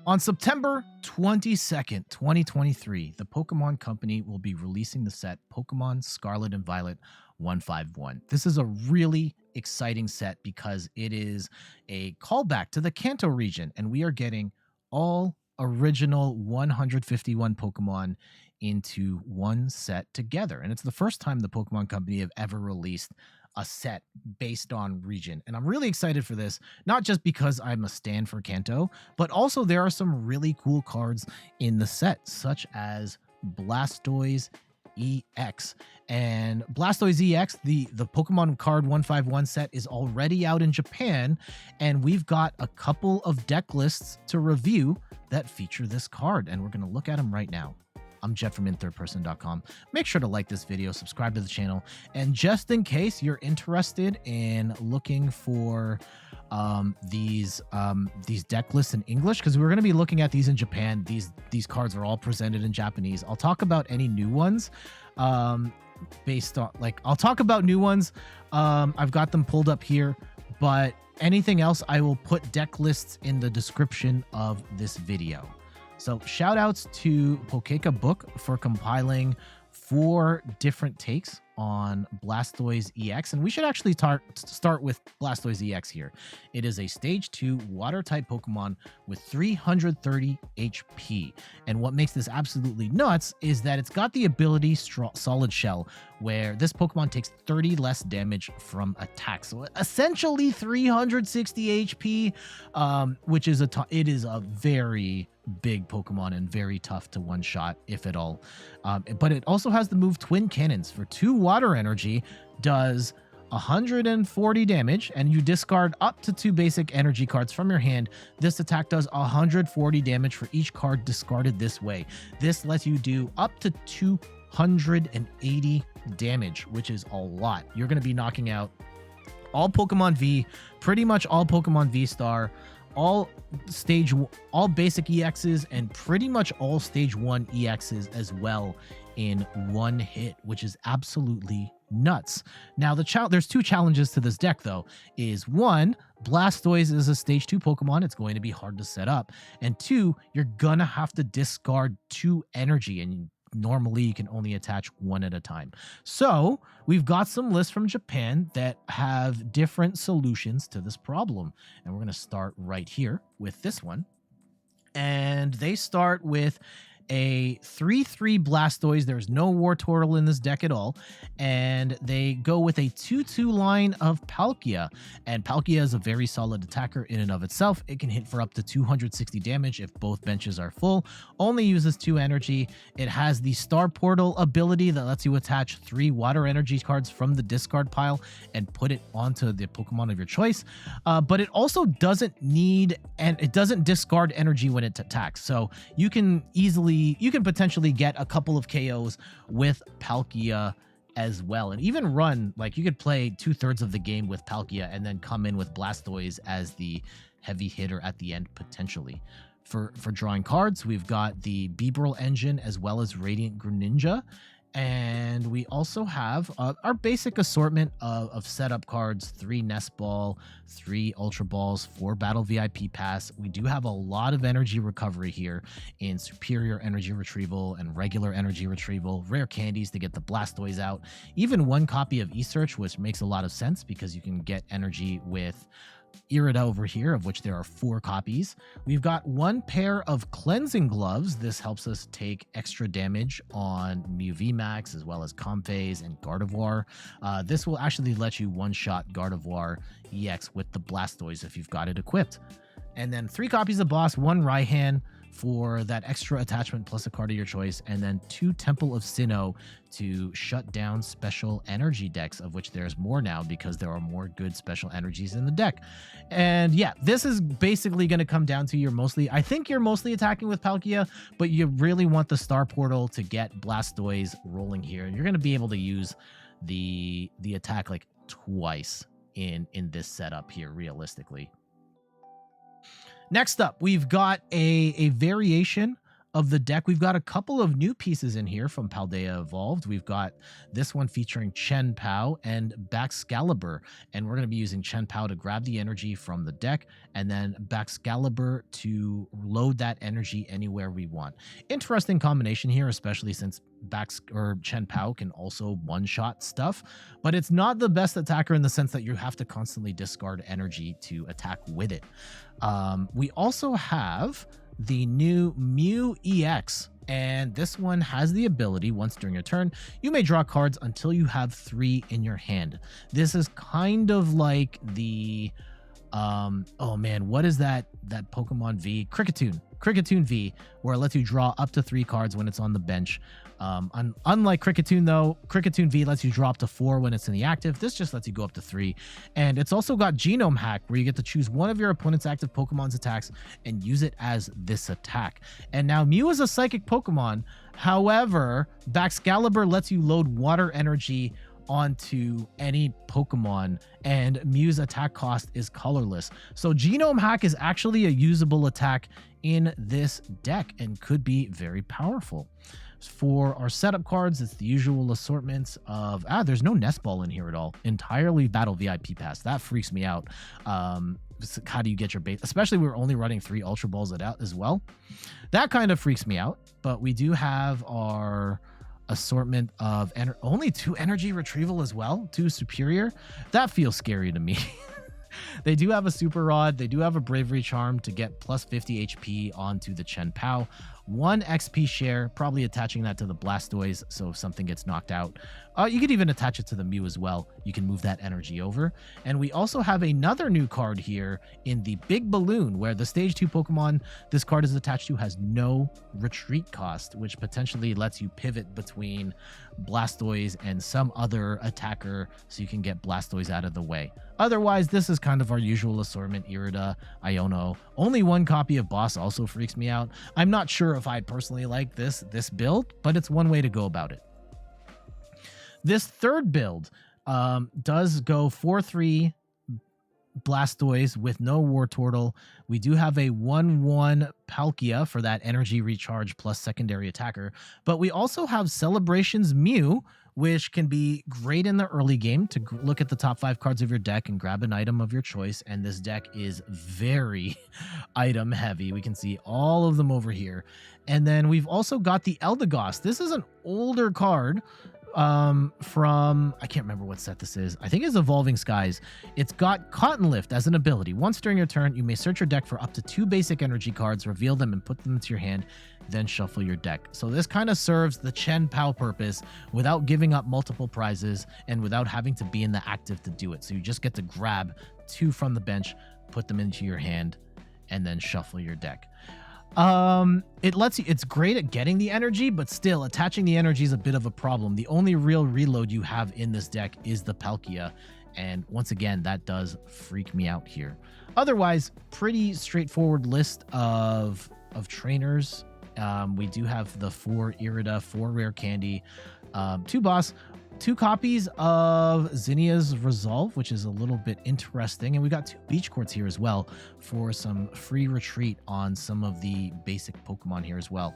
On September 22nd, 2023, the Pokemon Company will be releasing the set Pokemon Scarlet and Violet 151. This is a really exciting set because it is a callback to the Kanto region, and we are getting all original 151 Pokemon into one set together. And it's the first time the Pokemon Company have ever released a set based on region. And I'm really excited for this, not just because I'm a stan for Kanto, but also there are some really cool cards in the set, such as Blastoise EX. And Blastoise EX, the Pokemon card 151 set, is already out in Japan, and we've got a couple of deck lists to review that feature this card, and we're going to look at them right now. I'm Jet from inthirdperson.com. Make sure to like this video, subscribe to the channel, and just in case you're interested in looking for these deck lists in English, because we're going to be looking at these in Japan. These cards are all presented in Japanese. I'll talk about any new ones based on, I'll talk about new ones. I've got them pulled up here, but anything else, I will put deck lists in the description of this video. So shout outs to Pokeka Book for compiling 4 different takes on Blastoise EX. And we should actually start with Blastoise EX here. It is a stage 2 water type Pokemon with 330 HP. And what makes this absolutely nuts is that it's got the ability Solid Shell, where this Pokemon takes 30 less damage from attacks. So essentially 360 HP, which is it is a very big Pokemon and very tough to one-shot, if at all. But it also has the move Twin Cannons. For 2 water energy, does 140 damage, and you discard up to 2 basic energy cards from your hand. This attack does 140 damage for each card discarded this way. This lets you do up to 280 damage, which is a lot. You're going to be knocking out all Pokemon V, pretty much all Pokemon V-Star, all basic EXs, and pretty much all stage 1 EXs as well in one hit, which is absolutely nuts. Now, there's 2 challenges to this deck, though. Is 1, Blastoise is a stage 2 Pokemon. It's going to be hard to set up. And 2, you're gonna have to discard 2 energy, and normally you can only attach 1 at a time. So we've got some lists from Japan that have different solutions to this problem. And we're going to start right here with this one. And they start with a 3/3 Blastoise. There's no Wartortle in this deck at all. And they go with a 2/2 line of Palkia. And Palkia is a very solid attacker in and of itself. It can hit for up to 260 damage if both benches are full. Only uses 2 energy. It has the Star Portal ability that lets you attach 3 water energy cards from the discard pile and put it onto the Pokemon of your choice. But it also doesn't discard energy when it attacks. So you can potentially get a couple of KOs with Palkia as well, and even run, you could play 2/3 of the game with Palkia and then come in with Blastoise as the heavy hitter at the end potentially. For drawing cards, we've got the Bibarel engine as well as Radiant Greninja. And we also have our basic assortment of setup cards: 3 Nest Ball, 3 Ultra Balls, 4 Battle VIP Pass. We do have a lot of energy recovery here in Superior Energy Retrieval and Regular Energy Retrieval, rare candies to get the Blastoise out, even 1 copy of E-Search, which makes a lot of sense because you can get energy with Irida over here, of which there are 4 copies. We've got 1 pair of Cleansing Gloves. This helps us take extra damage on Mew VMAX as well as Comphase and Gardevoir. This will actually let you one-shot Gardevoir EX with the Blastoise if you've got it equipped. And then 3 copies of Boss, 1 Raihan for that extra attachment plus a card of your choice, and then 2 Temple of Sinnoh to shut down special energy decks, of which there's more now because there are more good special energies in the deck. And yeah, this is basically going to come down to I think you're mostly attacking with Palkia, but you really want the Star Portal to get Blastoise rolling here. And you're going to be able to use the attack twice in this setup here, realistically. Next up, we've got a variation of the deck, we've got a couple of new pieces in here from Paldea Evolved. We've got this one featuring Chien-Pao and Baxcalibur, and we're going to be using Chien-Pao to grab the energy from the deck, and then Baxcalibur to load that energy anywhere we want. Interesting combination here, especially since Chien-Pao can also one-shot stuff, but it's not the best attacker in the sense that you have to constantly discard energy to attack with it. We also have the new Mew EX, and this one has the ability, once during your turn, you may draw cards until you have 3 in your hand. This is kind of like the oh man, what is that Pokemon V? Kricketune V, where it lets you draw up to 3 cards when it's on the bench. Unlike Kricketune though, Kricketune V lets you draw up to 4 when it's in the active. This just lets you go up to 3. And it's also got Genome Hack, where you get to choose one of your opponent's active Pokemon's attacks and use it as this attack. And now Mew is a psychic Pokemon. However, Baxcalibur lets you load water energy onto any Pokemon, and Mew's attack cost is colorless. So Genome Hack is actually a usable attack in this deck and could be very powerful. For our setup cards, it's the usual assortments of there's no Nest Ball in here at all. Entirely Battle VIP Pass. That freaks me out. How do you get your base? Especially we're only running 3 Ultra Balls as well. That kind of freaks me out. But we do have our assortment of only 2 Energy Retrieval as well, 2 Superior. That feels scary to me. They do have a Super Rod. They do have a Bravery Charm to get plus 50 HP onto the Chien-Pao. 1 XP share, probably attaching that to the Blastoise, so if something gets knocked out. You could even attach it to the Mew as well. You can move that energy over. And we also have another new card here in the Big Balloon, where the Stage 2 Pokemon this card is attached to has no retreat cost, which potentially lets you pivot between Blastoise and some other attacker so you can get Blastoise out of the way. Otherwise, this is kind of our usual assortment. Irida, Iono. Only 1 copy of Boss also freaks me out. I'm not sure if I personally like this build, but it's one way to go about it. This third build does go 4/3 Blastoise with no Wartortle. We do have a 1/1 Palkia for that energy recharge plus secondary attacker, but we also have Celebrations Mew, which can be great in the early game to look at the top 5 cards of your deck and grab an item of your choice. And this deck is very item heavy. We can see all of them over here. And then we've also got the Eldegoss. This is an older card from, I can't remember what set this is. I think it's Evolving Skies. It's got Cotton Lift as an ability. Once during your turn, you may search your deck for up to 2 basic energy cards, reveal them and put them into your hand, then shuffle your deck. So this kind of serves the Chien-Pao purpose without giving up multiple prizes and without having to be in the active to do it. So you just get to grab 2 from the bench, put them into your hand, and then shuffle your deck. It lets you, it's great at getting the energy, but still attaching the energy is a bit of a problem. The only real reload you have in this deck is the Palkia, and once again, that does freak me out here. Otherwise, pretty straightforward list of trainers. We do have the 4 Irida, 4 Rare Candy, 2 Boss, 2 copies of Zinnia's Resolve, which is a little bit interesting. And we got 2 Beach Courts here as well for some free retreat on some of the basic Pokemon here as well.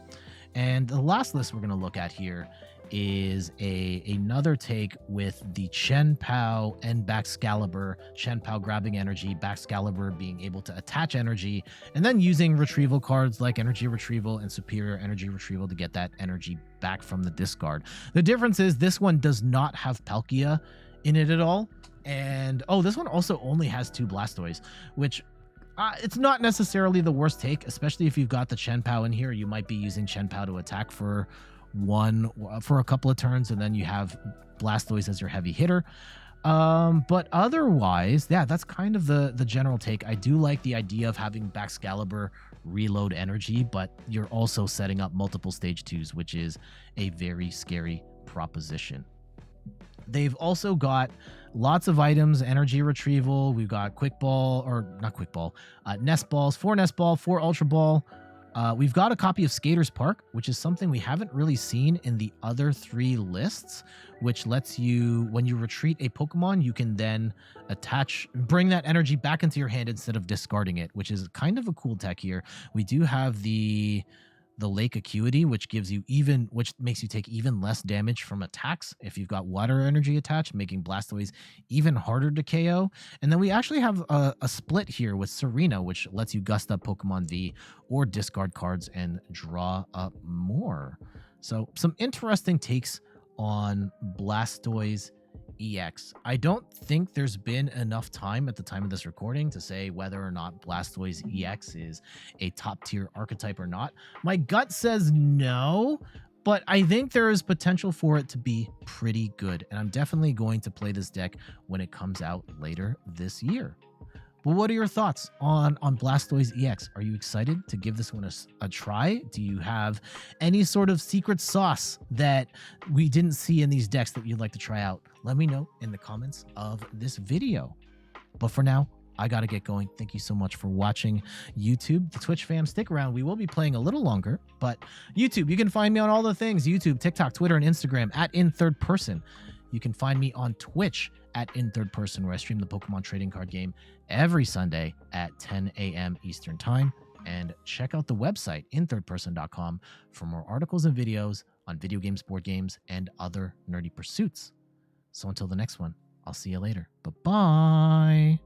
And the last list we're going to look at here is another take with the Chien-Pao and Baxcalibur. Chien-Pao grabbing energy, Baxcalibur being able to attach energy, and then using retrieval cards like Energy Retrieval and Superior Energy Retrieval to get that energy back from the discard. The difference is this one does not have Palkia in it at all. And this one also only has 2 Blastoise, which it's not necessarily the worst take, especially if you've got the Chien-Pao in here. You might be using Chien-Pao to attack for a couple of turns, and then you have Blastoise as your heavy hitter. But otherwise, yeah, that's kind of the general take. I do like the idea of having Baxcalibur reload energy, but you're also setting up multiple stage 2s, which is a very scary proposition. They've also got lots of items, Energy Retrieval. We've got Quick Ball, or not Quick Ball, Nest Balls, 4 Nest Ball, 4 Ultra Ball. We've got a copy of Skater's Park, which is something we haven't really seen in the other 3 lists, which lets you, when you retreat a Pokemon, you can then bring that energy back into your hand instead of discarding it, which is kind of a cool tech here. We do have the the Lake Acuity, which makes you take even less damage from attacks if you've got water energy attached, making Blastoise even harder to KO. And then we actually have a split here with Serena, which lets you gust up Pokemon V or discard cards and draw up more. So some interesting takes on Blastoise EX. I don't think there's been enough time at the time of this recording to say whether or not Blastoise EX is a top tier archetype or not. My gut says no, but I think there is potential for it to be pretty good, and I'm definitely going to play this deck when it comes out later this year. But what are your thoughts on Blastoise EX? Are you excited to give this one a try? Do you have any sort of secret sauce that we didn't see in these decks that you'd like to try out? Let me know in the comments of this video. But for now, I got to get going. Thank you so much for watching YouTube. The Twitch fam, stick around. We will be playing a little longer, but YouTube, you can find me on all the things: YouTube, TikTok, Twitter, and Instagram at In3rdPerson. You can find me on Twitch at In3rdPerson, where I stream the Pokemon trading card game every Sunday at 10 a.m. Eastern Time. And check out the website, in3rdperson.com, for more articles and videos on video games, board games, and other nerdy pursuits. So until the next one, I'll see you later. Bye-bye.